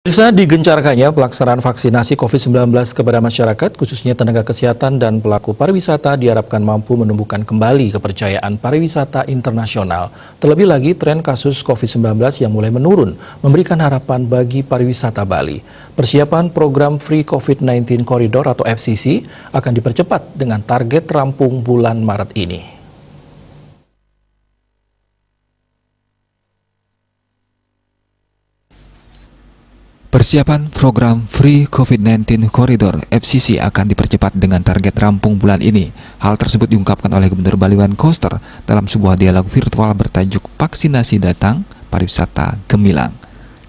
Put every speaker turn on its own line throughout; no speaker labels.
Bisa digencarkannya pelaksanaan vaksinasi COVID-19 kepada masyarakat, khususnya tenaga kesehatan dan pelaku pariwisata diharapkan mampu menumbuhkan kembali kepercayaan pariwisata internasional. Terlebih lagi, tren kasus COVID-19 yang mulai menurun memberikan harapan bagi pariwisata Bali. Persiapan program Free COVID-19 Corridor atau FCC akan dipercepat dengan target rampung bulan Maret ini.
Persiapan program Free COVID-19 Corridor (FCC) akan dipercepat dengan target rampung bulan ini. Hal tersebut diungkapkan oleh Gubernur Bali Wayan Koster dalam sebuah dialog virtual bertajuk Vaksinasi Datang, Pariwisata Gemilang.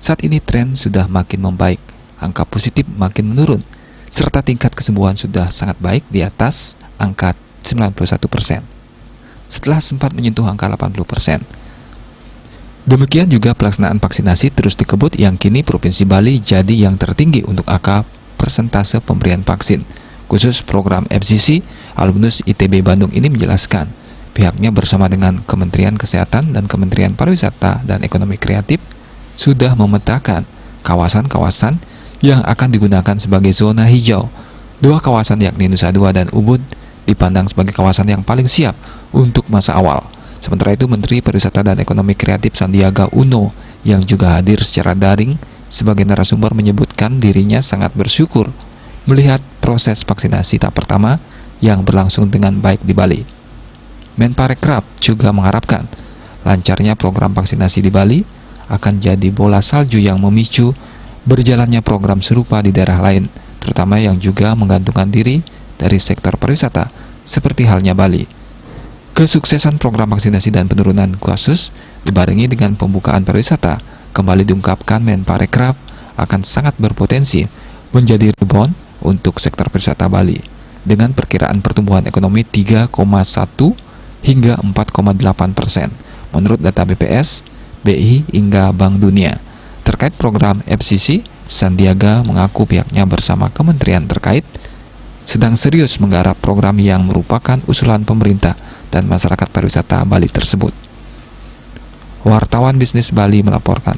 Saat ini tren sudah makin membaik, angka positif makin menurun, serta tingkat kesembuhan sudah sangat baik di atas angka 91%, setelah sempat menyentuh angka 80%. Demikian juga pelaksanaan vaksinasi terus dikebut yang kini Provinsi Bali jadi yang tertinggi untuk angka persentase pemberian vaksin. Khusus program FCC, alumnus ITB Bandung ini menjelaskan, pihaknya bersama dengan Kementerian Kesehatan dan Kementerian Pariwisata dan Ekonomi Kreatif sudah memetakan kawasan-kawasan yang akan digunakan sebagai zona hijau. Dua kawasan yakni Nusa Dua dan Ubud dipandang sebagai kawasan yang paling siap untuk masa awal. Sementara itu, Menteri Pariwisata dan Ekonomi Kreatif Sandiaga Uno yang juga hadir secara daring sebagai narasumber menyebutkan dirinya sangat bersyukur melihat proses vaksinasi tahap pertama yang berlangsung dengan baik di Bali. Menparekraf juga mengharapkan lancarnya program vaksinasi di Bali akan jadi bola salju yang memicu berjalannya program serupa di daerah lain, terutama yang juga menggantungkan diri dari sektor pariwisata seperti halnya Bali. Kesuksesan program vaksinasi dan penurunan kasus dibarengi dengan pembukaan pariwisata kembali diungkapkan Menparekraf akan sangat berpotensi menjadi rebound untuk sektor pariwisata Bali dengan perkiraan pertumbuhan ekonomi 3,1 hingga 4,8% menurut data BPS, BI hingga Bank Dunia. Terkait program FCC, Sandiaga mengaku pihaknya bersama kementerian terkait sedang serius menggarap program yang merupakan usulan pemerintah dan masyarakat pariwisata Bali tersebut. Wartawan Bisnis Bali melaporkan.